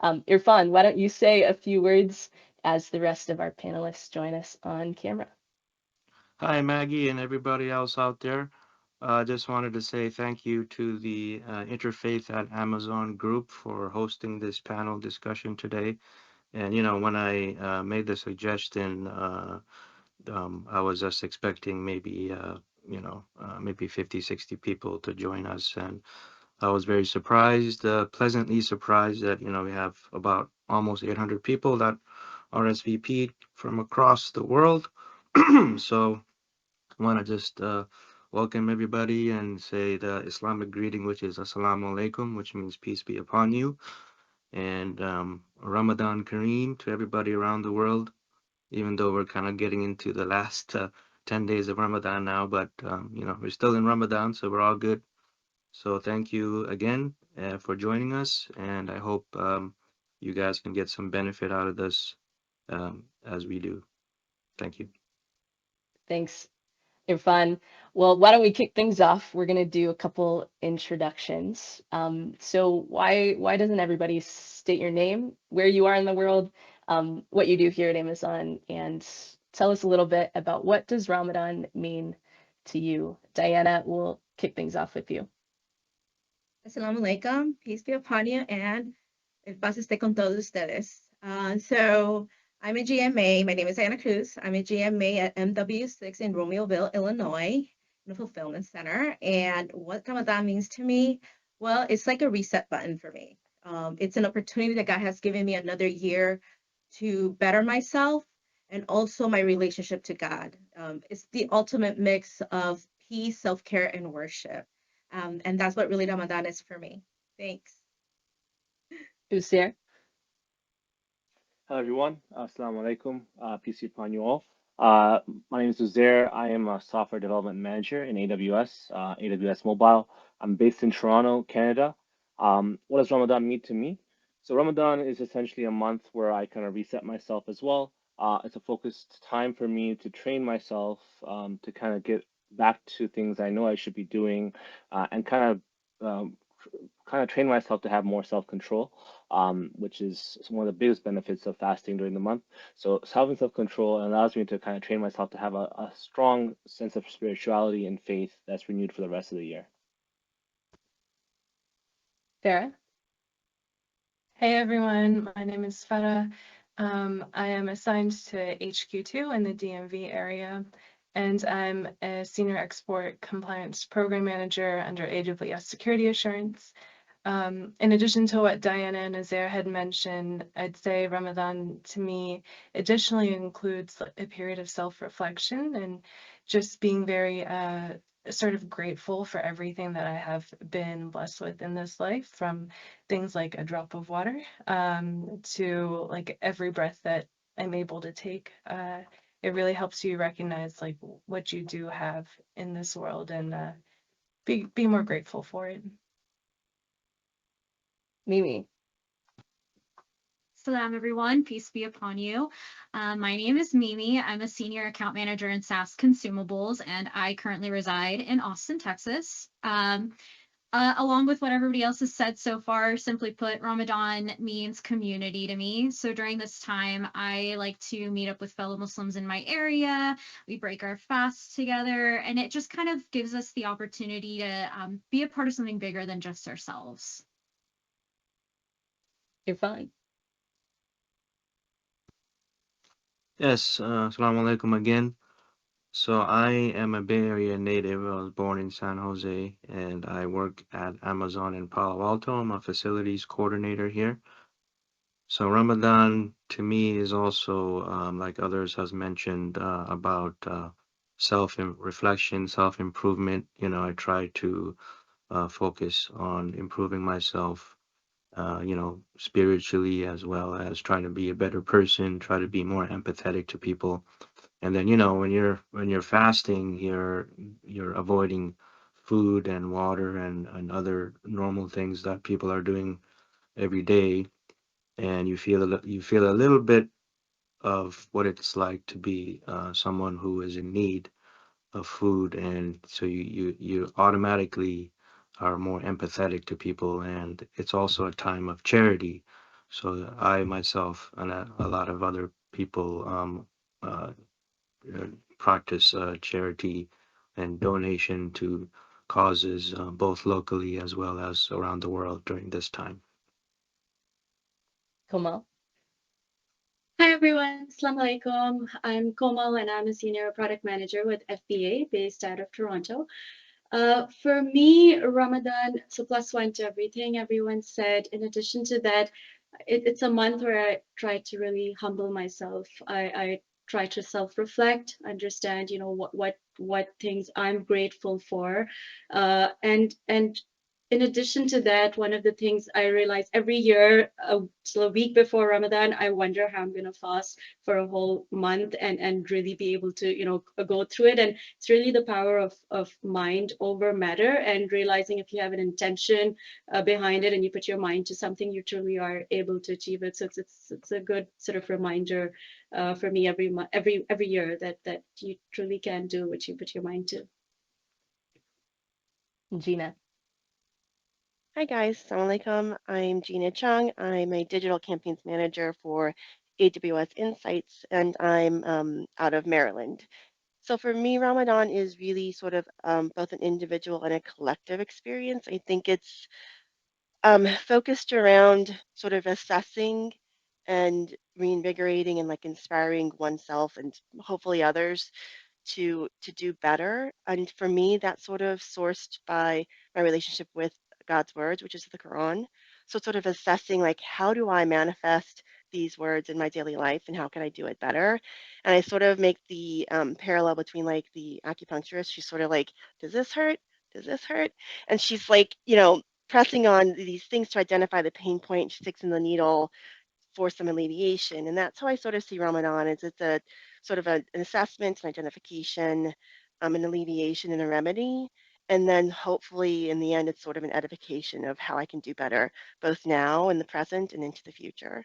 Irfan, why don't you say a few words as the rest of our panelists join us on camera? Hi, Maggie, and everybody else out there. I just wanted to say thank you to the Interfaith at Amazon group for hosting this panel discussion today. And, when I made the suggestion, I was just expecting maybe 50, 60 people to join us. And I was very surprised, pleasantly surprised that, we have about almost 800 people that RSVP'd from across the world. So, I want to just welcome everybody and say the Islamic greeting, which is Assalamu alaikum, which means peace be upon you. And Ramadan Kareem to everybody around the world, even though we're kind of getting into the last 10 days of Ramadan now, but, we're still in Ramadan, so we're all good. So thank you again for joining us, and I hope you guys can get some benefit out of this as we do. Thank you. Thanks, Irfan. Well, why don't we kick things off? We're gonna do a couple introductions. So why doesn't everybody state your name, where you are in the world, what you do here at Amazon, and tell us a little bit about what does Ramadan mean to you? Diana, we'll kick things off with you. Assalamu alaikum, peace be upon you, and el paz esté con todos ustedes. So I'm a GMA. My name is Gena Cruz. I'm a GMA at MW6 in Romeoville, Illinois, in the fulfillment center. And what Ramadan means to me, well, it's like a reset button for me. It's an opportunity that God has given me another year to better myself and also my relationship to God. It's the ultimate mix of peace, self-care, and worship. And that's what really Ramadan is for me. Thanks. Uzair? Hello, everyone. Assalamu alaikum. Peace be upon you all. My name is Uzair. I am a software development manager in AWS, AWS Mobile. I'm based in Toronto, Canada. What does Ramadan mean to me? So Ramadan is essentially a month where I kind of reset myself as well. It's a focused time for me to train myself to kind of get back to things I know I should be doing and kind of train myself to have more self-control, which is one of the biggest benefits of fasting during the month. So having self-control allows me to kind of train myself to have a strong sense of spirituality and faith that's renewed for the rest of the year. Farah? Hey everyone, my name is Farah. I am assigned to HQ2 in the DMV area, and I'm a Senior Export Compliance Program Manager under AWS Security Assurance. In addition to what Diana and Uzair had mentioned, I'd say Ramadan to me additionally includes a period of self-reflection and just being very sort of grateful for everything that I have been blessed with in this life, from things like a drop of water to like every breath that I'm able to take. It really helps you recognize like what you do have in this world and be more grateful for it. Mimi? Salam, everyone. Peace be upon you. My name is Mimi. I'm a senior account manager in SaaS Consumables, and I currently reside in Austin, Texas. Along with what everybody else has said so far, simply put, Ramadan means community to me. So during this time, I like to meet up with fellow Muslims in my area. We break our fasts together, and it just kind of gives us the opportunity to be a part of something bigger than just ourselves. You're fine. Yes, Assalamu alaikum again. So I am a Bay Area native. I was born in San Jose, and I work at Amazon in Palo Alto. I'm a facilities coordinator here. So Ramadan to me is also, like others has mentioned, about self-reflection, self-improvement. I try to focus on improving myself, spiritually as well as trying to be a better person, try to be more empathetic to people. And then, when you're fasting, you're avoiding food and water and other normal things that people are doing every day, and you feel a little bit of what it's like to be someone who is in need of food, and so you automatically are more empathetic to people, and it's also a time of charity. So I myself and a lot of other people uh, practice charity and donation to causes both locally as well as around the world during this time. Komal? Hi everyone, Assalamu alaikum. I'm Komal and I'm a senior product manager with FBA based out of Toronto. For me, Ramadan, so plus one to everything everyone said. In addition to that, it's a month where I try to really humble myself. I try to self-reflect, understand, what things I'm grateful for, and in addition to that, one of the things I realize every year, so a week before Ramadan, I wonder how I'm gonna fast for a whole month and really be able to, go through it. And it's really the power of mind over matter, and realizing if you have an intention behind it and you put your mind to something, you truly are able to achieve it. So it's a good sort of reminder for me every year that you truly can do what you put your mind to. Gina? Hi guys, Assalamu alaikum. I'm Gina Chung. I'm a digital campaigns manager for AWS Insights, and I'm out of Maryland. So for me, Ramadan is really sort of both an individual and a collective experience. I think it's focused around sort of assessing and reinvigorating and like inspiring oneself and hopefully others to do better. And for me, that's sort of sourced by my relationship with God's words, which is the Quran. So sort of assessing like how do I manifest these words in my daily life and how can I do it better? And I sort of make the parallel between like the acupuncturist. She's sort of like, does this hurt? Does this hurt? And she's like, pressing on these things to identify the pain point. She sticks in the needle for some alleviation. And that's how I sort of see Ramadan is it's a sort of an assessment, an identification, an alleviation and a remedy. And then hopefully in the end, it's sort of an edification of how I can do better, both now in the present and into the future.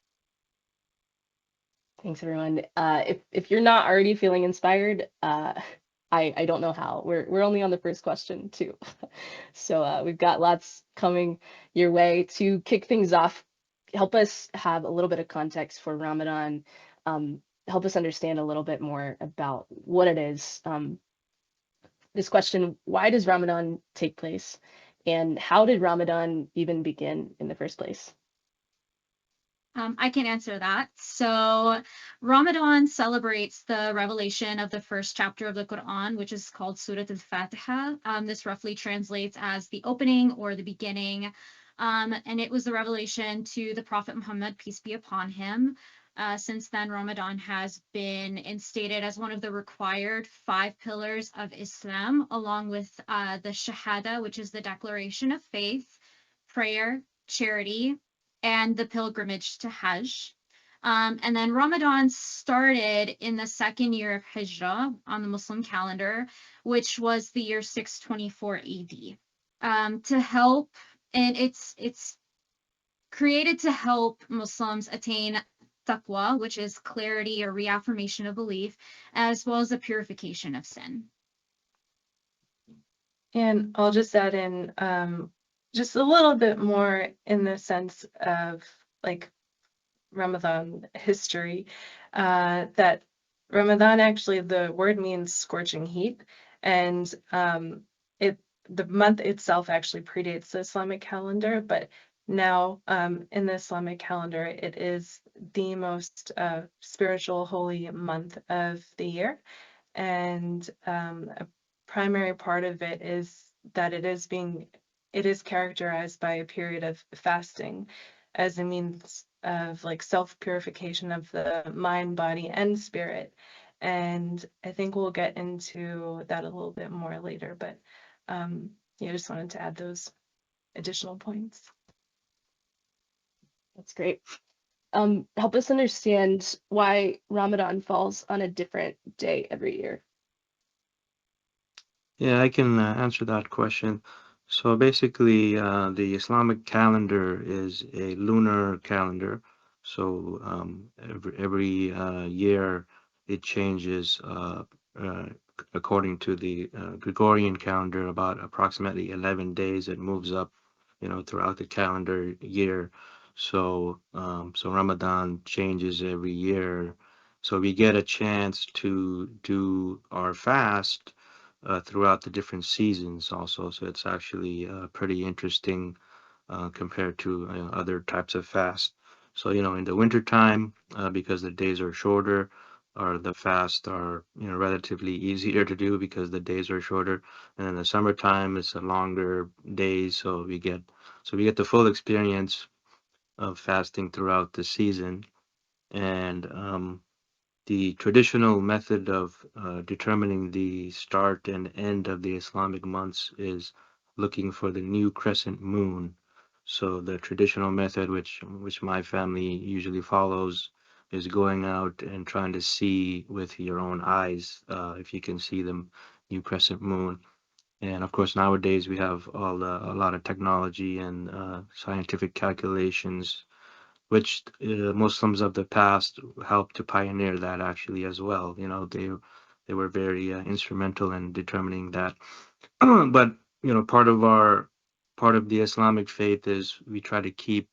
Thanks, everyone. If you're not already feeling inspired, I don't know how. We're only on the first question too, so we've got lots coming your way. To kick things off, help us have a little bit of context for Ramadan. Help us understand a little bit more about what it is. This question: why does Ramadan take place, and how did Ramadan even begin in the first place? I can answer that. So Ramadan celebrates the revelation of the first chapter of the Quran, which is called Surat al-Fatiha. This roughly translates as the opening or the beginning. And it was the revelation to the Prophet Muhammad, peace be upon him. Since then, Ramadan has been instated as one of the required 5 pillars of Islam, along with the Shahada, which is the declaration of faith, prayer, charity, and the pilgrimage to Hajj. And then Ramadan started in the second year of Hijrah on the Muslim calendar, which was the year 624 AD. To help, and it's created to help Muslims attain Taqwa, which is clarity or reaffirmation of belief, as well as the purification of sin. And I'll just add in just a little bit more in the sense of like Ramadan history, that Ramadan actually, the word means scorching heat, and the month itself actually predates the Islamic calendar, but now in the Islamic calendar, it is the most spiritual, holy month of the year. And a primary part of it is that it is characterized by a period of fasting as a means of like self-purification of the mind, body, and spirit. And I think we'll get into that a little bit more later, but just wanted to add those additional points. That's great. Help us understand why Ramadan falls on a different day every year. Yeah, I can answer that question. So basically, the Islamic calendar is a lunar calendar. So every year it changes according to the Gregorian calendar. About approximately 11 days it moves up, throughout the calendar year. So so Ramadan changes every year. So we get a chance to do our fast throughout the different seasons also. So it's actually pretty interesting compared to other types of fast. So, in the wintertime, because the days are shorter, or the fast are, relatively easier to do because the days are shorter. And in the summertime, it's a longer days, so we get the full experience of fasting throughout the season. And the traditional method of determining the start and end of the Islamic months is looking for the new crescent moon. So the traditional method, which my family usually follows, is going out and trying to see with your own eyes if you can see the new crescent moon. And of course, nowadays we have a lot of technology and scientific calculations which Muslims of the past helped to pioneer that actually as well. They were very instrumental in determining that. But part of the Islamic faith is we try to keep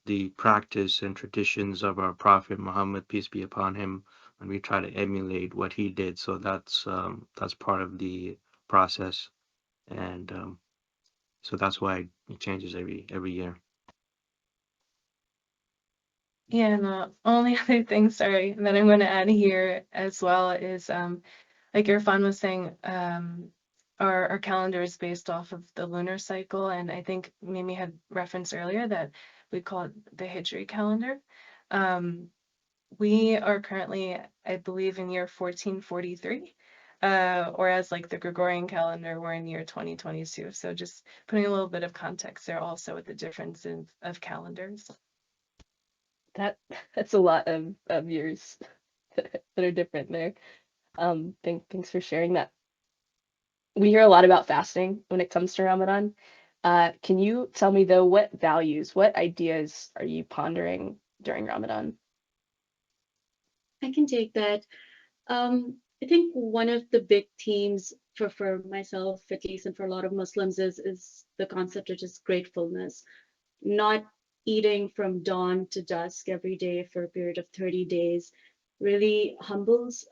the practice and traditions of our Prophet Muhammad, peace be upon him, and we try to emulate what he did. So that's part of the process, and so that's why it changes every year. Yeah, and the only other thing, sorry, that I'm going to add here as well is, like Irfan was saying, our calendar is based off of the lunar cycle, and I think Mimi had referenced earlier that we call it the Hijri calendar. We are currently, I believe, in year 1443, whereas like the Gregorian calendar, we're in year 2022. So just putting a little bit of context there also with the difference of calendars. That's a lot of years that are different there. Thanks for sharing that. We hear a lot about fasting when it comes to Ramadan. Can you tell me though, what values, what ideas are you pondering during Ramadan? I can take that. I think one of the big themes for myself, at least, and for a lot of Muslims, is the concept of just gratefulness. Not eating from dawn to dusk every day for a period of 30 days really humbles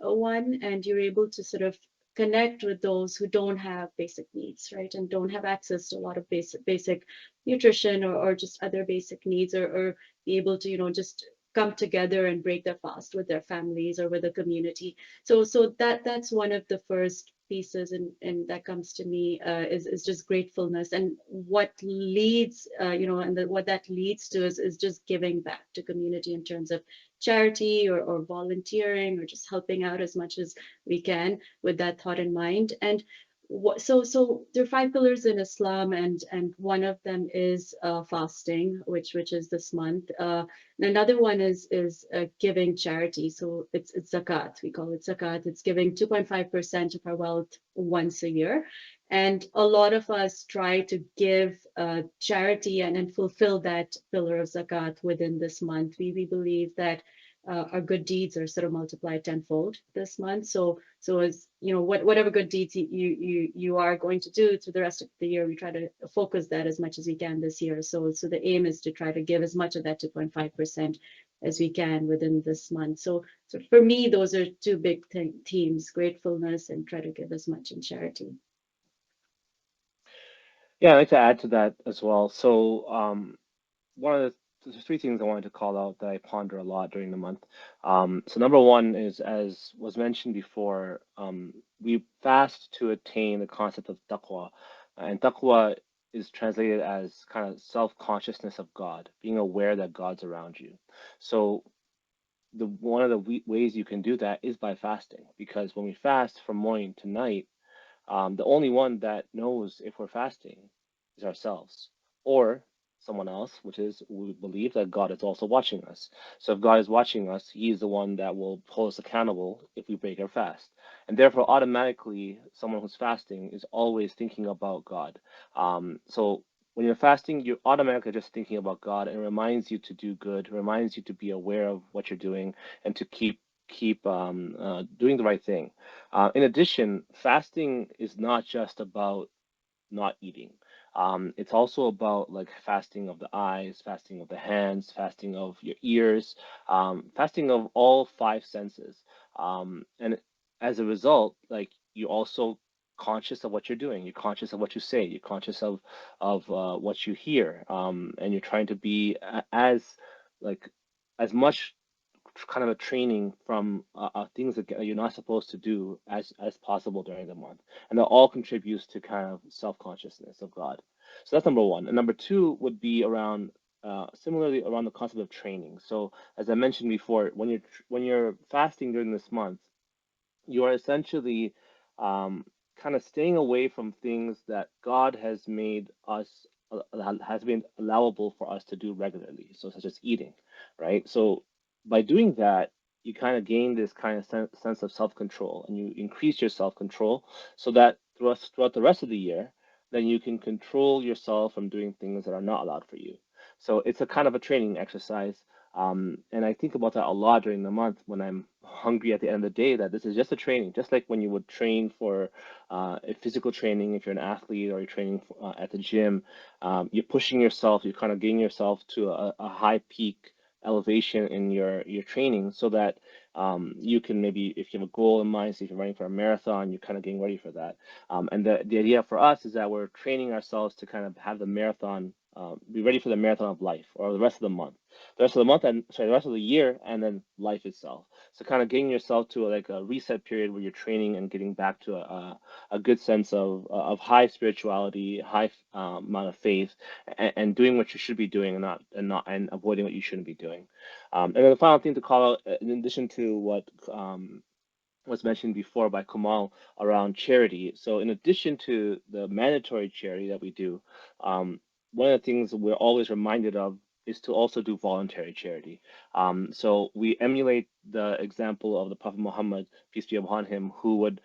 one, and you're able to sort of connect with those who don't have basic needs, right, and don't have access to a lot of basic nutrition or just other basic needs, or be able to just come together and break their fast with their families or with the community. So that's one of the first pieces, and that comes to me is just gratefulness, and what leads what that leads to is just giving back to community in terms of charity or volunteering or just helping out as much as we can with that thought in mind. And so there are 5 pillars in Islam, and one of them is fasting, which is this month. And another one is giving charity. So it's zakat. We call it zakat. It's giving 2.5% of our wealth once a year. And a lot of us try to give charity and fulfill that pillar of zakat within this month. We believe that our good deeds are sort of multiplied tenfold this month. So as whatever good deeds you are going to do through the rest of the year, we try to focus that as much as we can this year. So the aim is to try to give as much of that 2.5% as we can within this month. So for me, those are two big themes: gratefulness and try to give as much in charity. Yeah, I'd like to add to that as well. So one of the 3 things I wanted to call out that I ponder a lot during the month. So number one is, as was mentioned before, we fast to attain the concept of taqwa, and taqwa is translated as kind of self-consciousness of God, being aware that God's around you. So one of the ways you can do that is by fasting, because when we fast from morning to night, the only one that knows if we're fasting is ourselves or someone else, which is we believe that God is also watching us. So if God is watching us, He's the one that will hold us accountable if we break our fast. And therefore, automatically, someone who's fasting is always thinking about God. So when you're fasting, you're automatically just thinking about God, and it reminds you to do good, reminds you to be aware of what you're doing, and to keep doing the right thing. In addition, fasting is not just about not eating. It's also about like fasting of the eyes, fasting of the hands, fasting of your ears, fasting of all five senses. And as a result, like you also conscious of what you're doing. You're conscious of what you say. You're conscious of what you hear, and you're trying to be as like as much kind of a training from things that you're not supposed to do as possible during the month, and that all contributes to kind of self-consciousness of God. So that's number one. And number two would be around similarly around the concept of training. So as I mentioned before, when you're fasting during this month, you are essentially kind of staying away from things that God has made us has been allowable for us to do regularly, so such as eating, right? So by doing that, you kind of gain this kind of sense of self-control, and you increase your self-control so that throughout the rest of the year, then you can control yourself from doing things that are not allowed for you. So it's a kind of a training exercise, and I think about that a lot during the month when I'm hungry at the end of the day, that this is just a training, just like when you would train for a physical training, if you're an athlete or you're training at the gym, you're pushing yourself, you're kind of getting yourself to a high peak elevation in your training so that you can maybe, if you have a goal in mind, so if you're running for a marathon, you're kind of getting ready for that. And the idea for us is that we're training ourselves to kind of have the marathon, be ready for the marathon of life or the rest of the month and sorry, the rest of the year, and then life itself. So kind of getting yourself to like a reset period where you're training and getting back to a good sense of high spirituality, high amount of faith, and doing what you should be doing, and avoiding what you shouldn't be doing. And then the final thing to call out, in addition to what was mentioned before by Komal around charity. So in addition to the mandatory charity that we do, one of the things we're always reminded of is to also do voluntary charity. So we emulate the example of the Prophet Muhammad, peace be upon him, who would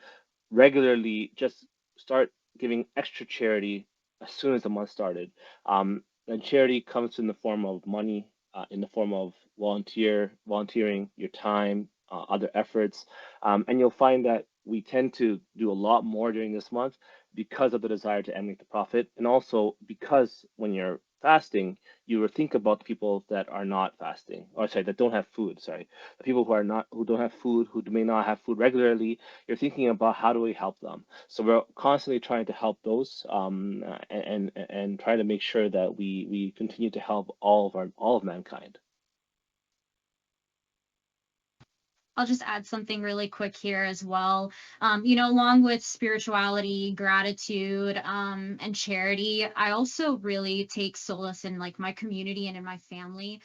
regularly just start giving extra charity as soon as the month started. And charity comes in the form of money, in the form of volunteering your time, other efforts, and you'll find that we tend to do a lot more during this month because of the desire to emulate the Prophet, and also because when you're fasting, you will think about the people that are not fasting, or sorry, that don't have food. Sorry, the people who don't have food, who may not have food regularly. You're thinking about how do we help them. So we're constantly trying to help those, and try to make sure that we continue to help all of mankind. I'll just add something really quick here as well. Along with spirituality, gratitude, and charity, I also really take solace in like my community and in my family.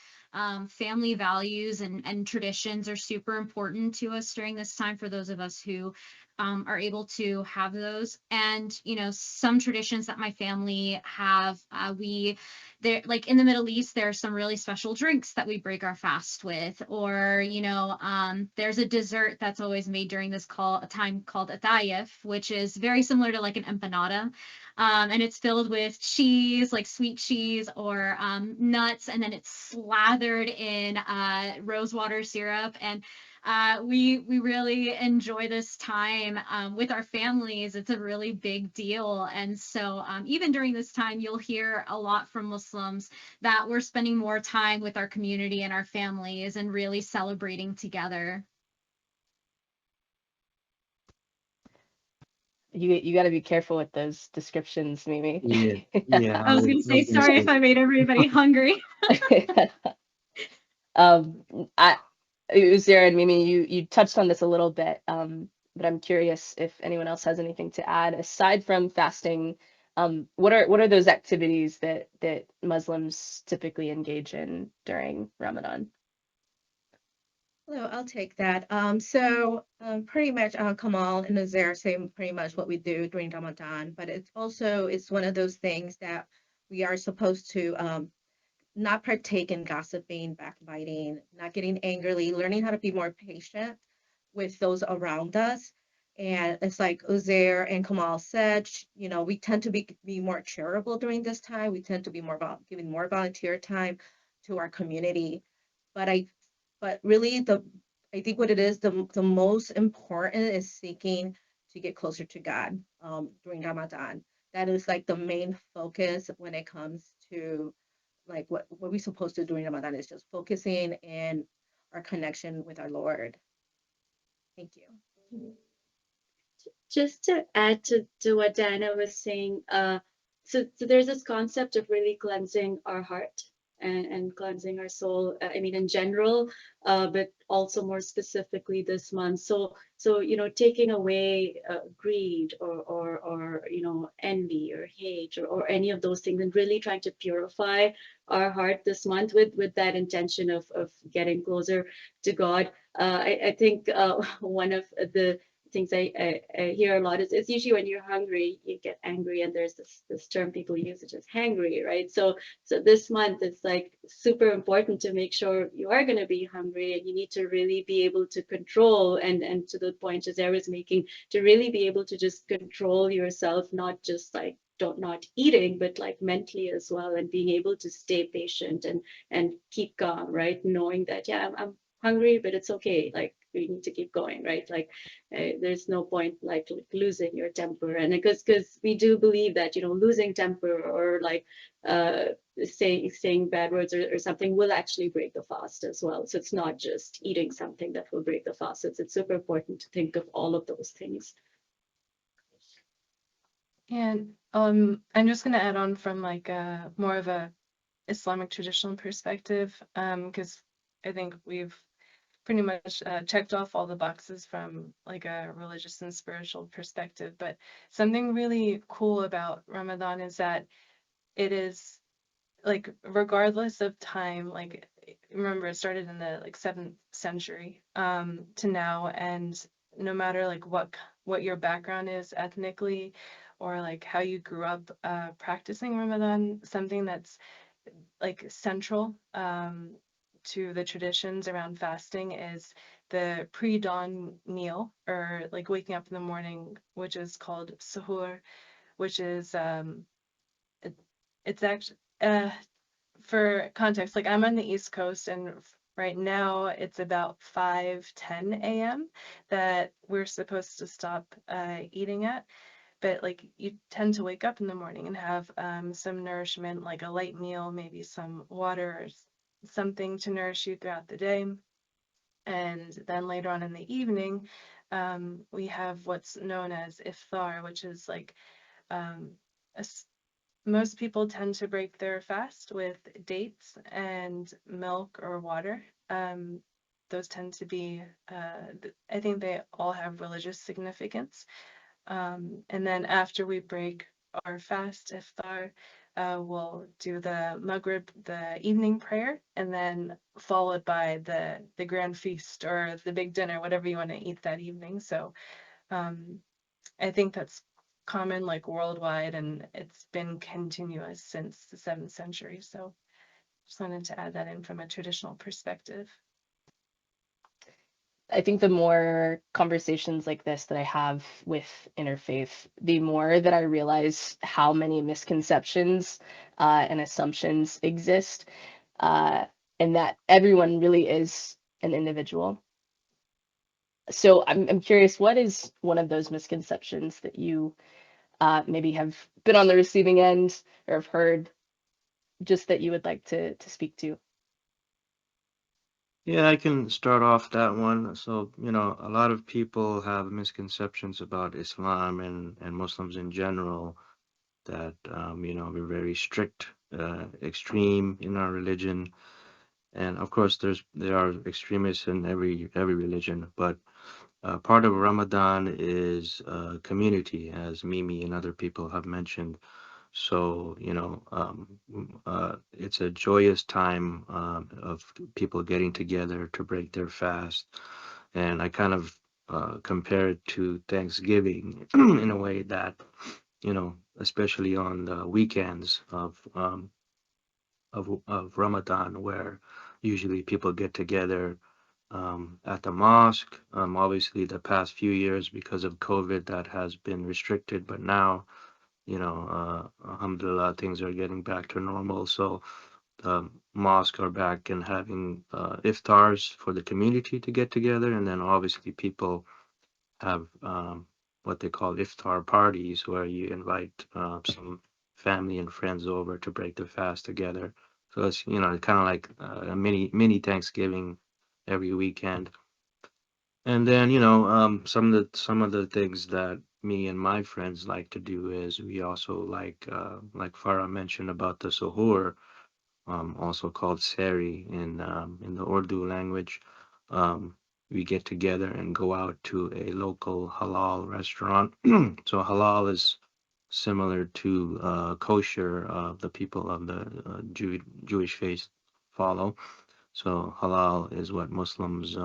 Family values and traditions are super important to us during this time for those of us who are able to have those. And, some traditions that my family have, there, like in the Middle East, there are some really special drinks that we break our fast with, or there's a dessert that's always made during this time called atayef, which is very similar to like an empanada, and it's filled with cheese, like sweet cheese or nuts, and then it's slathered in rosewater syrup. And we really enjoy this time with our families. It's a really big deal. And so even during this time, you'll hear a lot from Muslims that we're spending more time with our community and our families and really celebrating together. You got to be careful with those descriptions, Mimi. Yeah. I was going to say, sorry if I made everybody hungry. I, Uzair and Mimi, you touched on this a little bit, but I'm curious if anyone else has anything to add aside from fasting. What are those activities that Muslims typically engage in during Ramadan? Hello, I'll take that. So pretty much Kamal and Uzair say pretty much what we do during Ramadan, but it's one of those things that we are supposed to not partake in gossiping, backbiting, not getting angrily, learning how to be more patient with those around us. And it's like Uzair and Kamal said, we tend to be more charitable during this time. We tend to be more about giving more volunteer time to our community. But really I think what it is, the most important is seeking to get closer to God during Ramadan. that is like the main focus when it comes to like what we're supposed to do during Ramadan is just focusing in our connection with our Lord. Thank you. Just to add to what Diana was saying, so there's this concept of really cleansing our heart and cleansing our soul. I mean, in general, but also more specifically this month. So taking away greed or envy or hate or any of those things, and really trying to purify our heart this month with that intention of getting closer to God. I think one of the things I hear a lot is it's usually when you're hungry, you get angry, and there's this term people use, which is hangry, right? So this month it's like super important to make sure you are going to be hungry, and you need to really be able to control and to the point Uzair was making, to really be able to just control yourself, not just like not eating, but like mentally as well, and being able to stay patient and keep calm, right? Knowing that, yeah, I'm hungry, but it's okay. Like we need to keep going, right? Like there's no point like losing your temper, and because we do believe that losing temper or like saying bad words or something will actually break the fast as well. So it's not just eating something that will break the fast. It's super important to think of all of those things. And I'm just gonna add on from like more of a Islamic traditional perspective, because I think we've pretty much checked off all the boxes from like a religious and spiritual perspective. But something really cool about Ramadan is that it is like regardless of time, like remember it started in the like 7th century to now, and no matter like what your background is ethnically or like how you grew up practicing Ramadan, something that's like central to the traditions around fasting is the pre-dawn meal, or like waking up in the morning, which is called suhoor, which is it's actually for context, like I'm on the East Coast, and right now it's about 5:10 a.m. that we're supposed to stop eating at. But like you tend to wake up in the morning and have some nourishment, like a light meal, maybe some water or something to nourish you throughout the day. And then later on in the evening, we have what's known as iftar, which is like most people tend to break their fast with dates and milk or water. Those tend to be, I think they all have religious significance. And then after we break our fast, iftar, we'll do the Maghrib, the evening prayer, and then followed by the grand feast or the big dinner, whatever you want to eat that evening. So I think that's common like worldwide, and it's been continuous since the 7th century. So just wanted to add that in from a traditional perspective. I think the more conversations like this that I have with interfaith, the more that I realize how many misconceptions and assumptions exist, and that everyone really is an individual. So I'm curious, what is one of those misconceptions that you maybe have been on the receiving end or have heard, just that you would like to speak to? Yeah, I can start off that one. So, a lot of people have misconceptions about Islam and Muslims in general, that, we're very strict, extreme in our religion. And of course, there are extremists in every religion, but part of Ramadan is community, as Mimi and other people have mentioned. So, it's a joyous time of people getting together to break their fast. And I kind of compare it to Thanksgiving in a way that, especially on the weekends of Ramadan, where usually people get together at the mosque. Obviously, the past few years, because of COVID, that has been restricted, but now, alhamdulillah, things are getting back to normal. So the mosques are back and having iftars for the community to get together, and then obviously people have what they call iftar parties, where you invite some family and friends over to break the fast together. So it's, you know, kind of like a mini Thanksgiving every weekend. And then, you know, some of the things that me and my friends like to do is we also like Farah mentioned about the suhoor, also called seri in the Urdu language. Um, we get together and go out to a local halal restaurant. So halal is similar to kosher, the people of the Jewish faith follow. So halal is what Muslims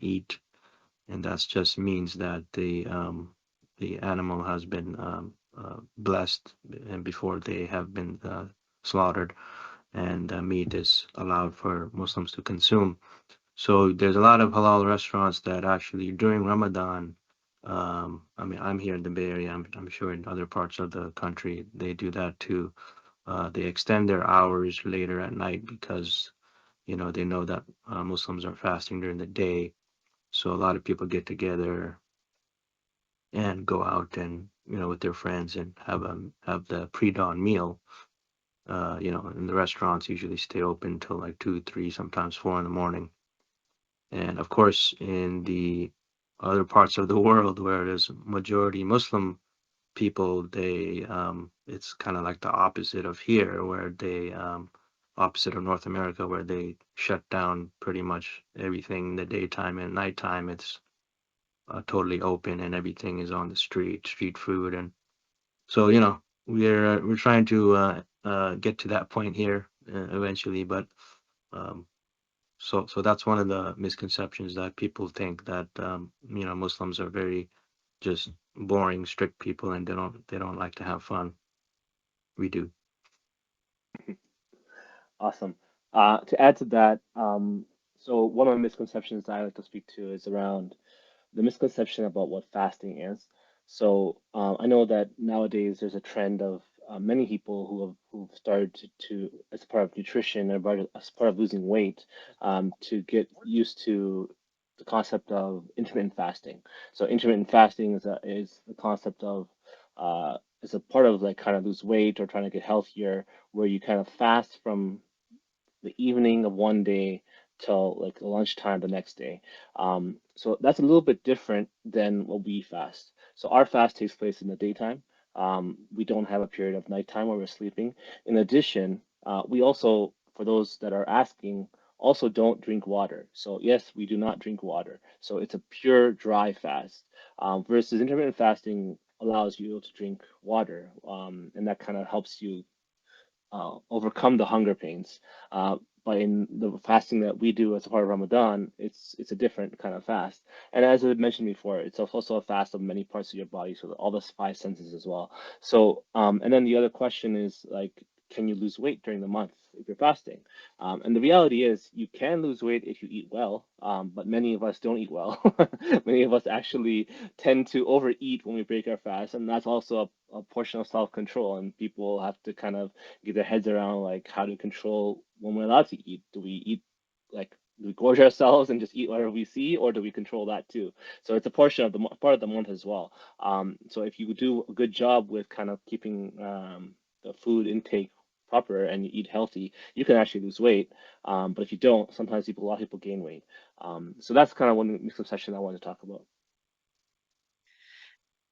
eat, and that just means that the animal has been blessed and before they have been slaughtered, and meat is allowed for Muslims to consume. So there's a lot of halal restaurants that actually during Ramadan, I mean, I'm here in the Bay Area. I'm sure in other parts of the country they do that too. They extend their hours later at night because you know they know that Muslims are fasting during the day. So a lot of people get together and go out and you know with their friends and have the pre-dawn meal. You know, and the restaurants usually stay open till like 2, 3, sometimes 4 in the morning. And of course, in the other parts of the world where there's majority Muslim people, they it's kind of like the opposite of here, where they opposite of North America, where they shut down pretty much everything in the daytime and nighttime. It's totally open and everything is on the street food, and so you know we're trying to get to that point here eventually, but um, so that's one of the misconceptions that people think that you know Muslims are very just boring, strict people, and they don't like to have fun. We do. Awesome. To add to that, so one of the misconceptions that I like to speak to is around the misconception about what fasting is. So I know that nowadays there's a trend of many people who've started as part of nutrition or as part of losing weight to get used to the concept of intermittent fasting. So intermittent fasting is the concept of is a part of like kind of lose weight or trying to get healthier, where you kind of fast from the evening of one day till like lunchtime the next day. So that's a little bit different than what we fast. So our fast takes place in the daytime. We don't have a period of nighttime where we're sleeping. In addition, we also, for those that are asking, also don't drink water. So yes, we do not drink water. So it's a pure dry fast. Versus intermittent fasting allows you to drink water, and that kind of helps you overcome the hunger pains. But in the fasting that we do as a part of Ramadan, it's a different kind of fast. And as I mentioned before, it's also a fast of many parts of your body, so all the five senses as well. So, and then the other question is like, can you lose weight during the month if you're fasting? And the reality is, you can lose weight if you eat well, but many of us don't eat well. Many of us actually tend to overeat when we break our fast, and that's also a portion of self-control. And people have to kind of get their heads around like how to control when we're allowed to eat. Do we eat like do we gorge ourselves and just eat whatever we see, or do we control that too? So it's a portion of the part of the month as well. So if you do a good job with kind of keeping the food intake proper and you eat healthy, you can actually lose weight. But if you don't, sometimes a lot of people gain weight. So that's kind of one misconception I wanted to talk about.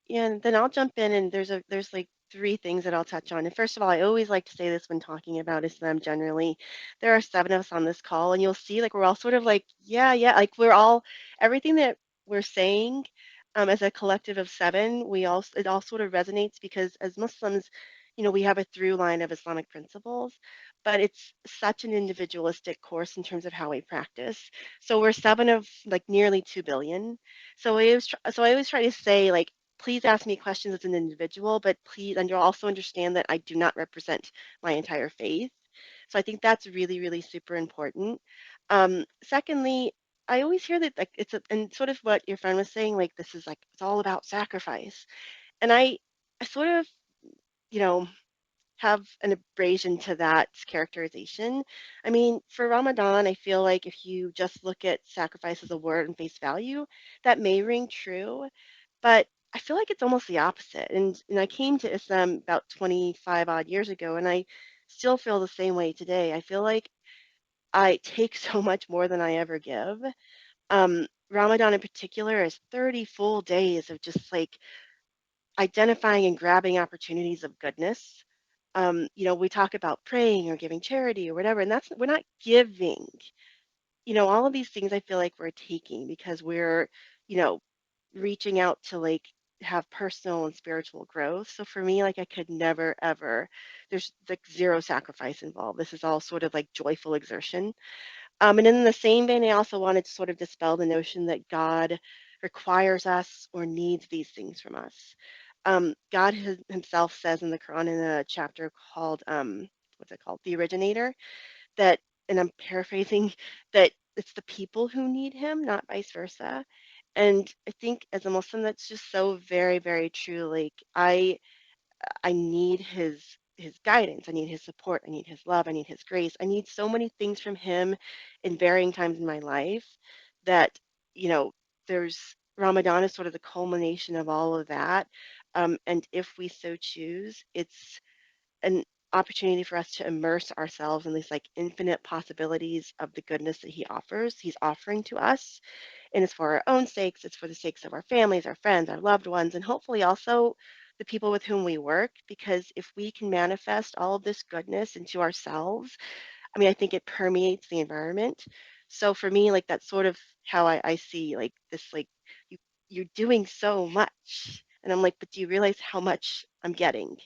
Yeah, and then I'll jump in and there's like three things that I'll touch on. And first of all, I always like to say this when talking about Islam generally. There are seven of us on this call, and you'll see like we're all sort of like, yeah, like we're all everything that we're saying as a collective of seven, it all sort of resonates because as Muslims, you know, we have a through line of Islamic principles, but it's such an individualistic course in terms of how we practice. So we're seven of like nearly 2 billion. So I always try to say like please ask me questions as an individual, but please, and you'll also understand that I do not represent my entire faith. So I think that's really, really super important. Secondly, I always hear that like and sort of what your friend was saying, like this is like it's all about sacrifice, and I sort of you know have an abrasion to that characterization. I mean, for Ramadan, I feel like if you just look at sacrifice as a word and face value, that may ring true, but I feel like it's almost the opposite. And I came to Islam about 25 odd years ago, and I still feel the same way today. I feel like I take so much more than I ever give. Ramadan in particular is 30 full days of just like identifying and grabbing opportunities of goodness. We talk about praying or giving charity or whatever, and we're not giving. All of these things I feel like we're taking because we're, you know, reaching out to like have personal and spiritual growth. So for me, like I could never ever, there's like zero sacrifice involved. This is all sort of like joyful exertion. And in the same vein, I also wanted to sort of dispel the notion that God requires us or needs these things from us. God himself says in the Quran in a chapter called, what's it called? The Originator, that, and I'm paraphrasing, that it's the people who need him, not vice versa. And I think as a Muslim, that's just so very, very true. Like I need his guidance. I need his support. I need his love. I need his grace. I need so many things from him in varying times in my life that, you know, there's Ramadan is sort of the culmination of all of that. And if we so choose, it's an opportunity for us to immerse ourselves in these like infinite possibilities of the goodness that he's offering to us. And it's for our own sakes, it's for the sakes of our families, our friends, our loved ones, and hopefully also the people with whom we work. Because if we can manifest all of this goodness into ourselves, I mean, I think it permeates the environment. So for me, like that's sort of how I see like this, like you, you're doing so much. And I'm like, but do you realize how much I'm getting?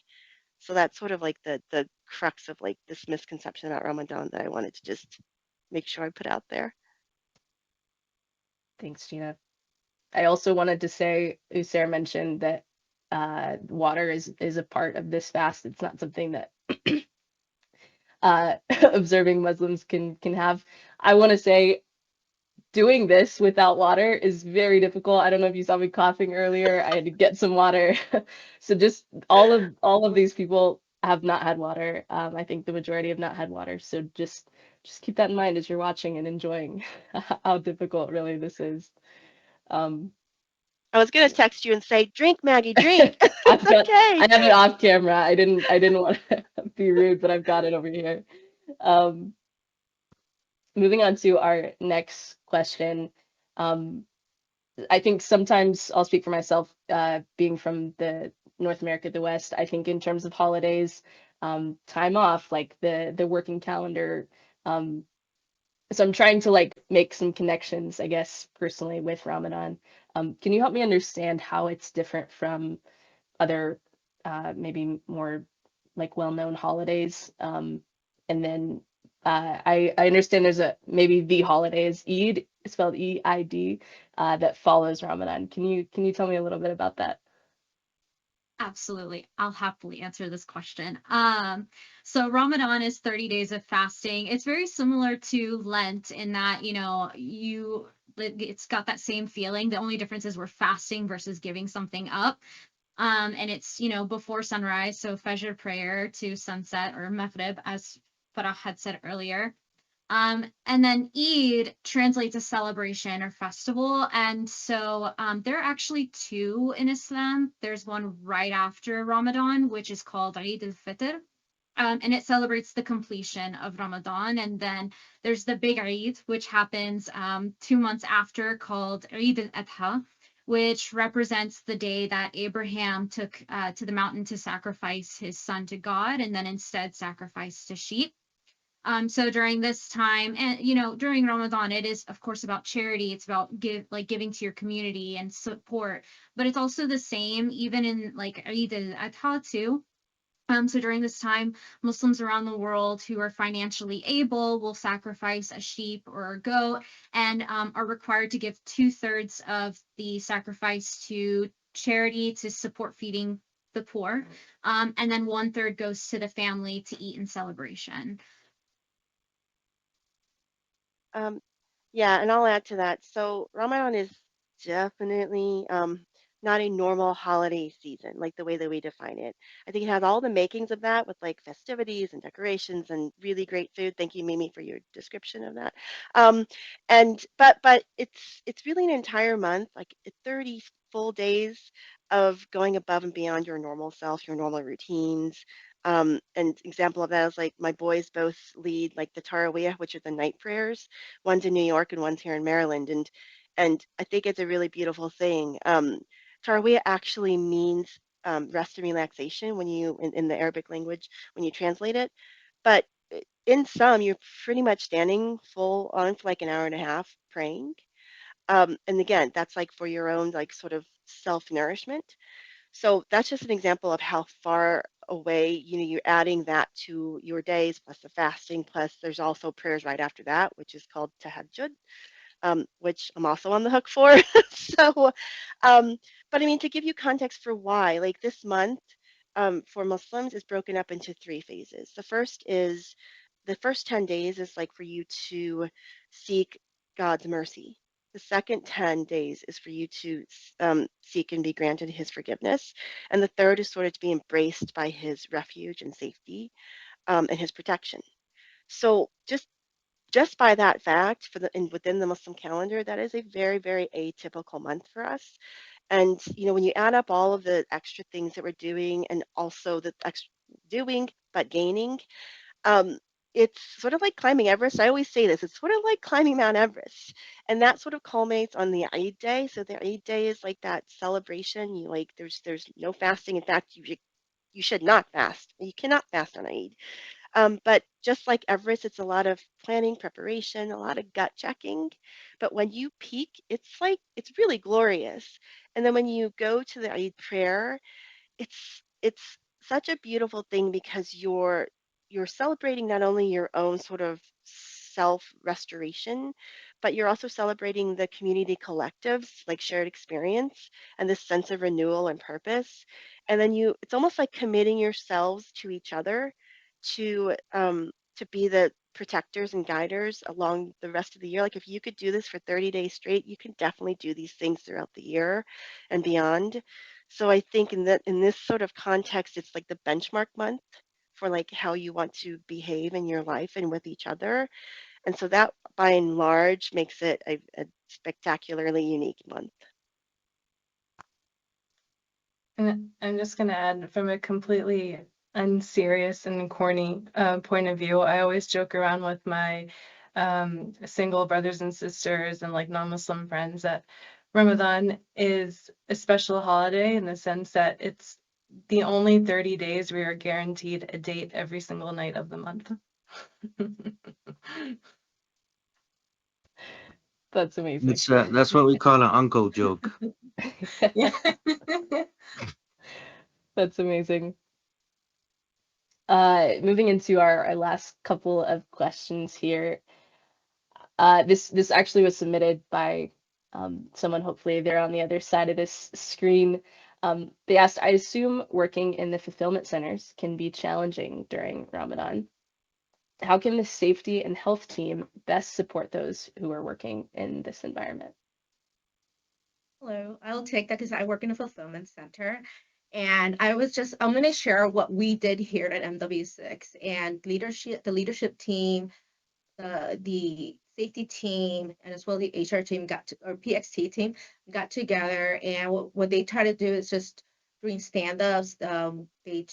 So that's sort of like the crux of like this misconception about Ramadan that I wanted to just make sure I put out there. Thanks, Gina. I also wanted to say, Uzair mentioned that water is a part of this fast. It's not something that observing Muslims can have. I want to say doing this without water is very difficult. I don't know if you saw me coughing earlier. I had to get some water. So just all of these people have not had water. I think the majority have not had water. So just keep that in mind as you're watching and enjoying how difficult really this is. Um, I was gonna text you and say, drink, Maggie, drink. It's I okay. have it off camera. I didn't want to be rude, but I've got it over here. Um, moving on to our next question. Um, I think sometimes I'll speak for myself, being from the North America, the West. I think in terms of holidays, time off, like the working calendar. Um, so I'm trying to like make some connections, I guess, personally with Ramadan. Can you help me understand how it's different from other maybe more like well-known holidays? And then I understand there's a maybe the holiday is Eid, spelled Eid, that follows Ramadan. Can you tell me a little bit about that? Absolutely. I'll happily answer this question. So Ramadan is 30 days of fasting. It's very similar to Lent in that, it's got that same feeling. The only difference is we're fasting versus giving something up. And it's, before sunrise, so Fajr prayer to sunset, or Maghrib, as Farah had said earlier. And then Eid translates as celebration or festival. And so there are actually two in Islam. There's one right after Ramadan, which is called Eid al-Fitr. And it celebrates the completion of Ramadan. And then there's the big Eid, which happens 2 months after, called Eid al-Adha, which represents the day that Abraham took to the mountain to sacrifice his son to God, and then instead sacrificed a sheep. So during this time, and during Ramadan, it is of course about charity. It's about giving to your community and support. But it's also the same even in like Eid al-Adha too. So during this time, Muslims around the world who are financially able will sacrifice a sheep or a goat, and are required to give 2/3 of the sacrifice to charity to support feeding the poor, and then 1/3 goes to the family to eat in celebration. Um, yeah, and I'll add to that. So Ramadan is definitely not a normal holiday season, like the way that we define it. I think it has all the makings of that with like festivities and decorations and really great food. Thank you, Mimi, for your description of that. And but it's really an entire month, like 30 full days of going above and beyond your normal self, your normal routines. And example of that is like my boys both lead like the Taraweeh, which are the night prayers. One's in New York and one's here in Maryland. And I think it's a really beautiful thing. Taraweeh actually means rest and relaxation when you in the Arabic language when you translate it. But in some, you're pretty much standing full on for like an hour and a half praying. And again, that's like for your own like sort of self-nourishment. So that's just an example of how far away, you're adding that to your days, plus the fasting, plus there's also prayers right after that, which is called tahajjud, which I'm also on the hook for. So, but I mean, to give you context for why, like this month for Muslims is broken up into 3 phases. The first 10 days is like for you to seek God's mercy. The second 10 days is for you to seek and be granted his forgiveness. And the third is sort of to be embraced by his refuge and safety and his protection. So just by that fact, within the Muslim calendar, that is a very, very atypical month for us. And when you add up all of the extra things that we're doing, and also the extra doing but gaining, um, it's sort of like climbing Everest. I always say this. It's sort of like climbing Mount Everest, and that sort of culminates on the Eid day. So the Eid day is like that celebration. You like there's no fasting. In fact, you should not fast. You cannot fast on Eid. But just like Everest, it's a lot of planning, preparation, a lot of gut checking. But when you peak, it's really glorious. And then when you go to the Eid prayer, it's such a beautiful thing because you're celebrating not only your own sort of self restoration, but you're also celebrating the community collectives, like shared experience and this sense of renewal and purpose. And then it's almost like committing yourselves to each other to be the protectors and guiders along the rest of the year. Like if you could do this for 30 days straight, you can definitely do these things throughout the year and beyond. So I think in this sort of context, it's like the benchmark month for like how you want to behave in your life and with each other. And so that by and large makes it a spectacularly unique month. And I'm just going to add from a completely unserious and corny point of view, I always joke around with my single brothers and sisters and like non-Muslim friends that Ramadan is a special holiday in the sense that it's the only 30 days we are guaranteed a date every single night of the month. That's amazing. That's what we call an uncle joke. Yeah. That's amazing. Moving into our last couple of questions here. This actually was submitted by someone, hopefully they're on the other side of this screen. They asked, I assume working in the fulfillment centers can be challenging during Ramadan. How can the safety and health team best support those who are working in this environment? Hello, I'll take that because I work in a fulfillment center. And I'm going to share what we did here at MW6 and the leadership team, the safety team, and as well the HR team or PXT team got together. And what they try to do is just during stand-ups, they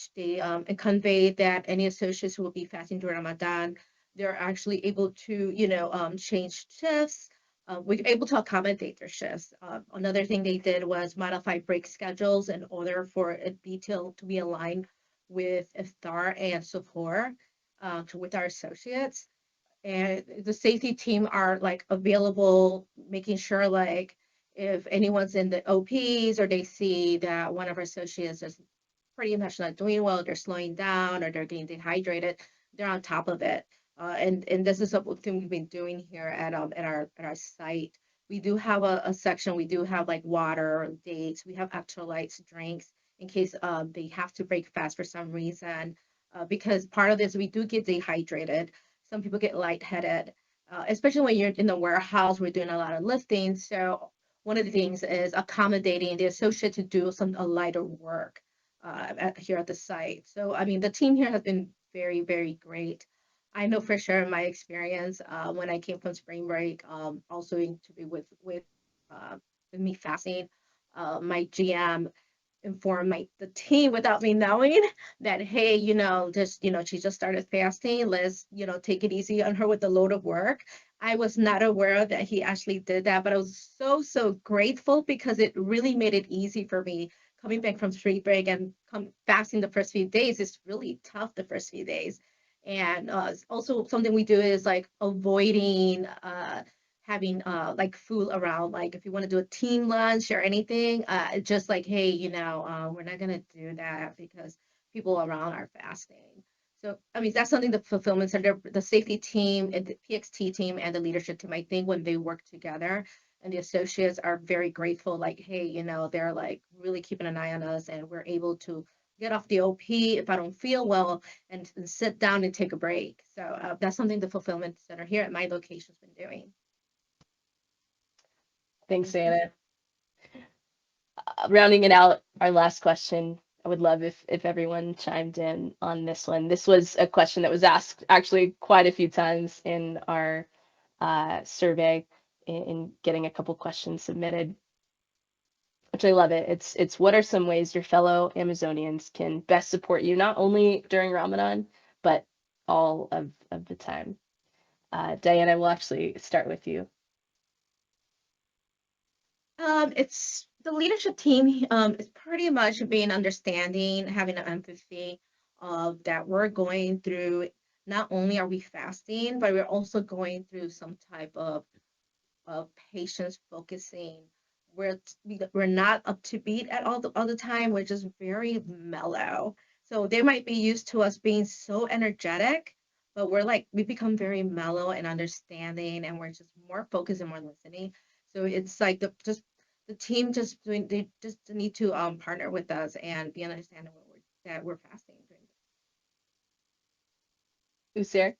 convey that any associates who will be fasting during Ramadan, they're actually able to, change shifts. We're able to accommodate their shifts. Another thing they did was modify break schedules in order for a detail to be aligned with iftar and suhoor with our associates. And the safety team are like available, making sure like if anyone's in the OPs or they see that one of our associates is pretty much not doing well, they're slowing down or they're getting dehydrated, they're on top of it. And this is something we've been doing here at our site. We do have a section. We do have like water, dates. We have electrolytes, drinks in case they have to break fast for some reason. Because part of this, we do get dehydrated. Some people get lightheaded, especially when you're in the warehouse. We're doing a lot of lifting. So one of the things is accommodating the associate to do a lighter work here at the site. So, I mean, the team here has been very, very great. I know for sure in my experience when I came from spring break, also to be with me fasting, my GM informed the team without me knowing that, hey, she just started fasting. Let's, take it easy on her with the load of work. I was not aware that he actually did that, but I was so grateful because it really made it easy for me coming back from street break and fasting the first few days. It's really tough the first few days. And also something we do is like avoiding having like food around, like if you want to do a team lunch or anything, just like, hey, we're not gonna do that because people around are fasting. So I mean, that's something the fulfillment center, the safety team, and the PXT team, and the leadership team, I think when they work together, and the associates are very grateful, like, hey, they're like really keeping an eye on us, and we're able to get off the OP if I don't feel well, and sit down and take a break. So that's something the fulfillment center here at my location's been doing. Thanks, Anna. Rounding it out, our last question. I would love if everyone chimed in on this one. This was a question that was asked actually quite a few times in our survey in getting a couple questions submitted, which I love it. It's what are some ways your fellow Amazonians can best support you, not only during Ramadan, but all of the time. Diana, we'll actually start with you. It's the leadership team is pretty much being understanding, having an empathy of that we're going through, not only are we fasting, but we're also going through some type of patience focusing. We're not up to beat at all the time. We're just very mellow. So they might be used to us being so energetic, but we become very mellow and understanding, and we're just more focused and more listening. So it's like the team they just need to partner with us and be understanding that we're fasting. Uzair?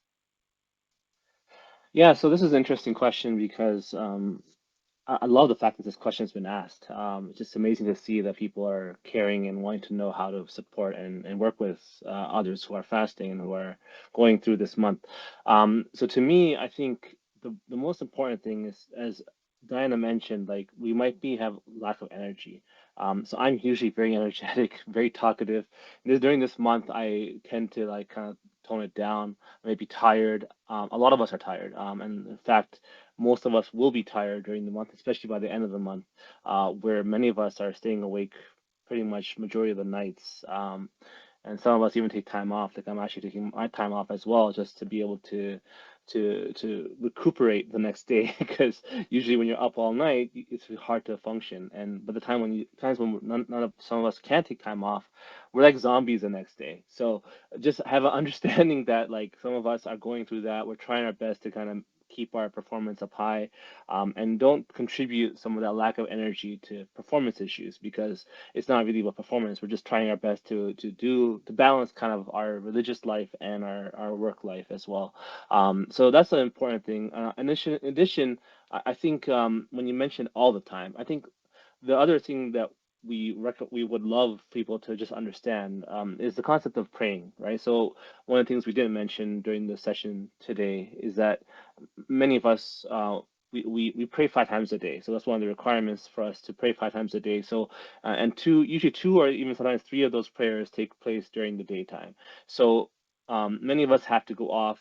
Yeah, so this is an interesting question because I love the fact that this question has been asked. It's just amazing to see that people are caring and wanting to know how to support and work with others who are fasting and who are going through this month. So to me, I think the most important thing is, as Diana mentioned, like we might have lack of energy. So I'm usually very energetic, very talkative. During this month, I tend to like kind of tone it down, maybe tired. A lot of us are tired. And in fact, most of us will be tired during the month, especially by the end of the month, where many of us are staying awake pretty much majority of the nights. And some of us even take time off. Like I'm actually taking my time off as well, just to be able to recuperate the next day, because usually when you're up all night, it's hard to function. And by the time times when none of some of us can take time off, we're like zombies the next day. So just have an understanding that like some of us are going through that. We're trying our best to kind of keep our performance up high, and don't contribute some of that lack of energy to performance issues, because it's not really about performance. We're just trying our best to balance kind of our religious life and our work life as well. So that's an important thing. In addition, I think when you mentioned all the time, I think the other thing that we would love people to just understand is the concept of praying, right? So one of the things we didn't mention during the session today is that many of us we pray 5 times a day. So that's one of the requirements for us to pray 5 times a day. So and usually two or even sometimes three of those prayers take place during the daytime. So many of us have to go off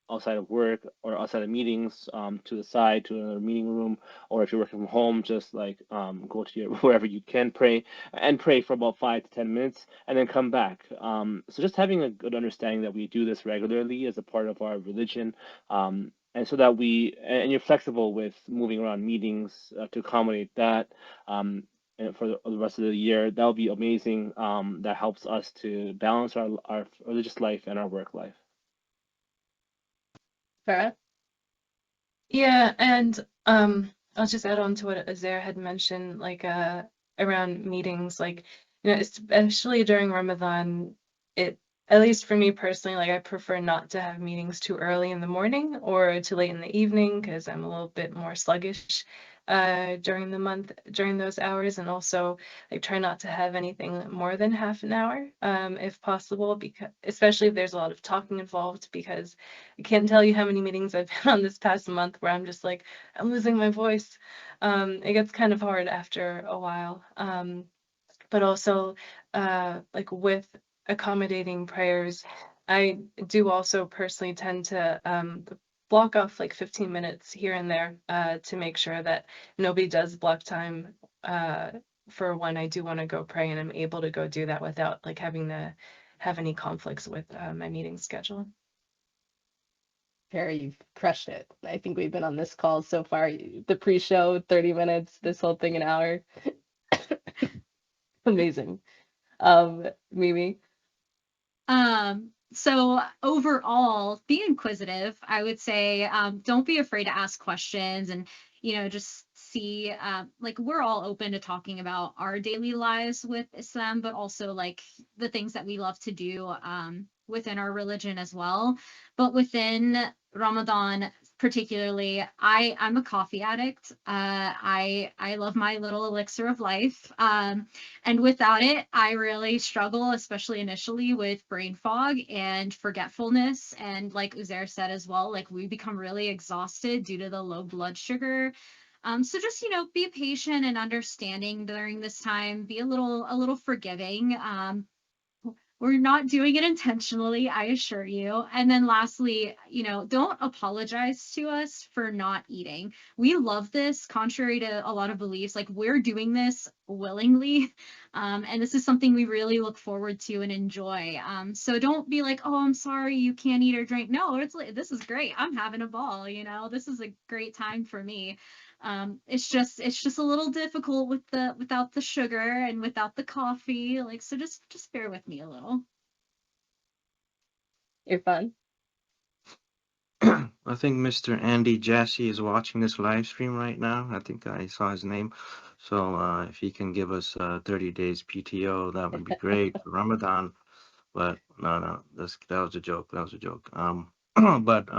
outside of work or outside of meetings, to the side to another meeting room, or if you're working from home, just like go to your wherever you can pray and pray for about 5 to 10 minutes and then come back. So just having a good understanding that we do this regularly as a part of our religion, and so that and you're flexible with moving around meetings to accommodate that. And for the rest of the year, that would be amazing. That helps us to balance our religious life and our work life. Farah? Yeah, and I'll just add on to what Uzair had mentioned, like around meetings, like especially during Ramadan, at least for me personally, like I prefer not to have meetings too early in the morning or too late in the evening because I'm a little bit more sluggish. during the month during those hours, and also like try not to have anything more than half an hour if possible, because especially if there's a lot of talking involved, because I can't tell you how many meetings I've been on this past month where I'm just like, I'm losing my voice. It gets kind of hard after a while. But also like with accommodating prayers, I do also personally tend to block off like 15 minutes here and there to make sure that nobody does block time for when I do want to go pray, and I'm able to go do that without like having to have any conflicts with my meeting schedule. Farah, you've crushed it. I think we've been on this call so far. The pre-show, 30 minutes, this whole thing an hour. Amazing. Mimi. So overall, be inquisitive. I would say don't be afraid to ask questions, and just see like we're all open to talking about our daily lives with Islam, but also like the things that we love to do within our religion as well. But within Ramadan particularly, I'm a coffee addict. I love my little elixir of life. And without it, I really struggle, especially initially, with brain fog and forgetfulness. And like Uzair said as well, like we become really exhausted due to the low blood sugar. So just, be patient and understanding during this time. Be a little forgiving. We're not doing it intentionally, I assure you. And then lastly, don't apologize to us for not eating. We love this, contrary to a lot of beliefs. Like we're doing this willingly. And this is something we really look forward to and enjoy. So don't be like, oh, I'm sorry, you can't eat or drink. No, it's like, this is great. I'm having a ball, this is a great time for me. It's just a little difficult without the sugar and without the coffee, like, so just bear with me a little. Irfan. I think Mr. Andy Jassy is watching this live stream right now. I think I saw his name. So if he can give us 30 days PTO, that would be great for Ramadan. But no, that was a joke. That was a joke. But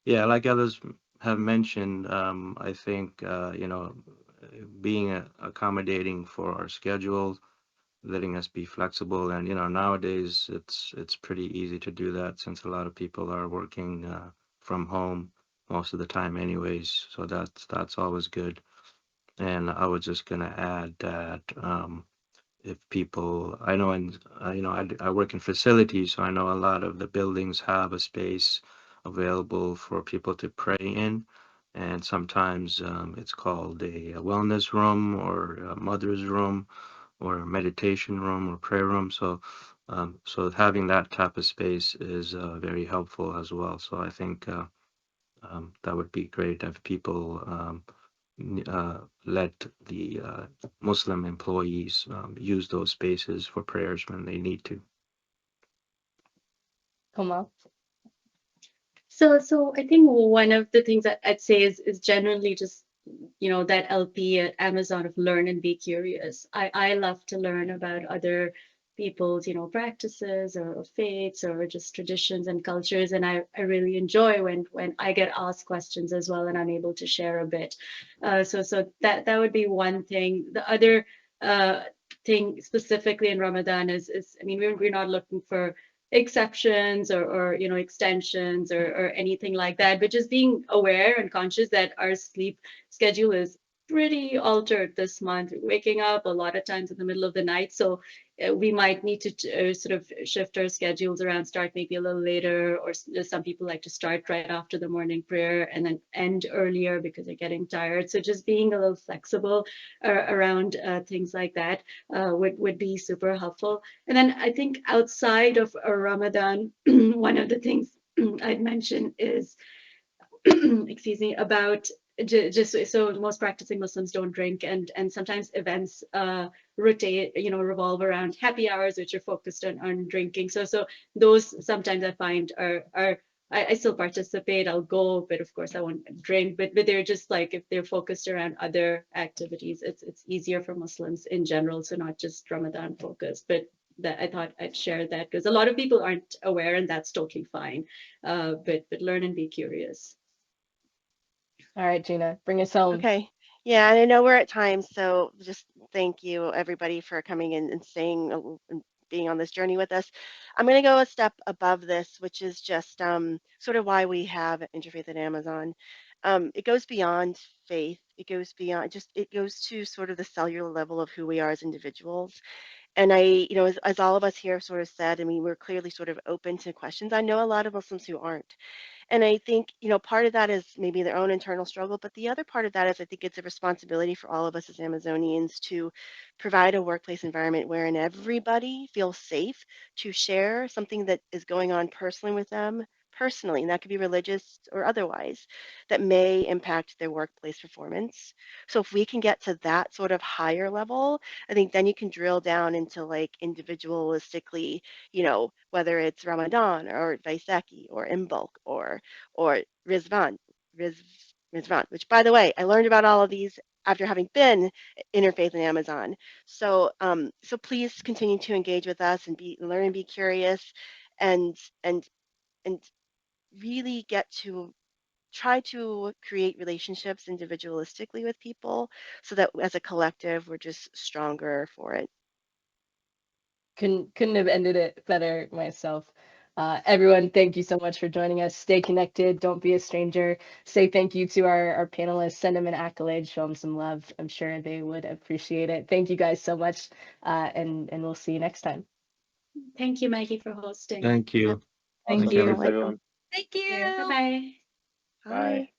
yeah, like others have mentioned, I think being accommodating for our schedules, letting us be flexible, and nowadays it's pretty easy to do that since a lot of people are working from home most of the time anyways, so that's always good. And I was just gonna add that if people, I know, and I work in facilities, so I know a lot of the buildings have a space available for people to pray in, and sometimes it's called a wellness room or a mother's room or a meditation room or prayer room. So having that type of space is very helpful as well. So I think that would be great if people let the Muslim employees use those spaces for prayers when they need to. Komal. So I think one of the things that I'd say is generally just, that LP at Amazon of learn and be curious. I love to learn about other people's, practices or faiths or just traditions and cultures. And I really enjoy when I get asked questions as well, and I'm able to share a bit. So that would be one thing. The other thing specifically in Ramadan is I mean, we're not looking for exceptions or extensions or anything like that, but just being aware and conscious that our sleep schedule is pretty altered this month, waking up a lot of times in the middle of the night. So we might need to sort of shift our schedules around, start maybe a little later, or some people like to start right after the morning prayer and then end earlier because they're getting tired. So just being a little flexible around things like that would be super helpful. And then I think outside of Ramadan, one of the things I'd mention is, excuse me, about just so most practicing Muslims don't drink, and sometimes events rotate, revolve around happy hours, which are focused on drinking. So those sometimes I find are I still participate. I'll go, but of course I won't drink. But they're just like, if they're focused around other activities, it's easier for Muslims in general. So not just Ramadan focused, but that I thought I'd share that because a lot of people aren't aware, and that's totally fine. But learn and be curious. All right, Gina, bring us home. Okay. Yeah, and I know we're at time, so just thank you everybody for coming in and staying and being on this journey with us. I'm going to go a step above this, which is just sort of why we have Interfaith at Amazon. It goes beyond faith. It goes beyond it goes to sort of the cellular level of who we are as individuals. And as all of us here sort of said, I mean, we're clearly sort of open to questions. I know a lot of Muslims who aren't. And I think, part of that is maybe their own internal struggle, but the other part of that is I think it's a responsibility for all of us as Amazonians to provide a workplace environment wherein everybody feels safe to share something that is going on personally with them, personally, and that could be religious or otherwise, that may impact their workplace performance. So if we can get to that sort of higher level, I think then you can drill down into like individualistically, whether it's Ramadan or Vaisakhi or Imbolc or Rizvan, Riz, Rizvan, which by the way, I learned about all of these after having been interfaith in Amazon. So please continue to engage with us and learn and be curious, and and and really get to try to create relationships individualistically with people so that as a collective we're just stronger for it. Couldn't have ended it better myself. Everyone, thank you so much for joining us. Stay connected. Don't be a stranger. Say thank you to our panelists. Send them an accolade. Show them some love. I'm sure they would appreciate it. Thank you guys so much, and we'll see you next time. Thank you, Maggie, for hosting. Thank you. Yep. Thank Thank you. you. Thanks, everyone. Thank you. Bye-bye. Bye. Bye.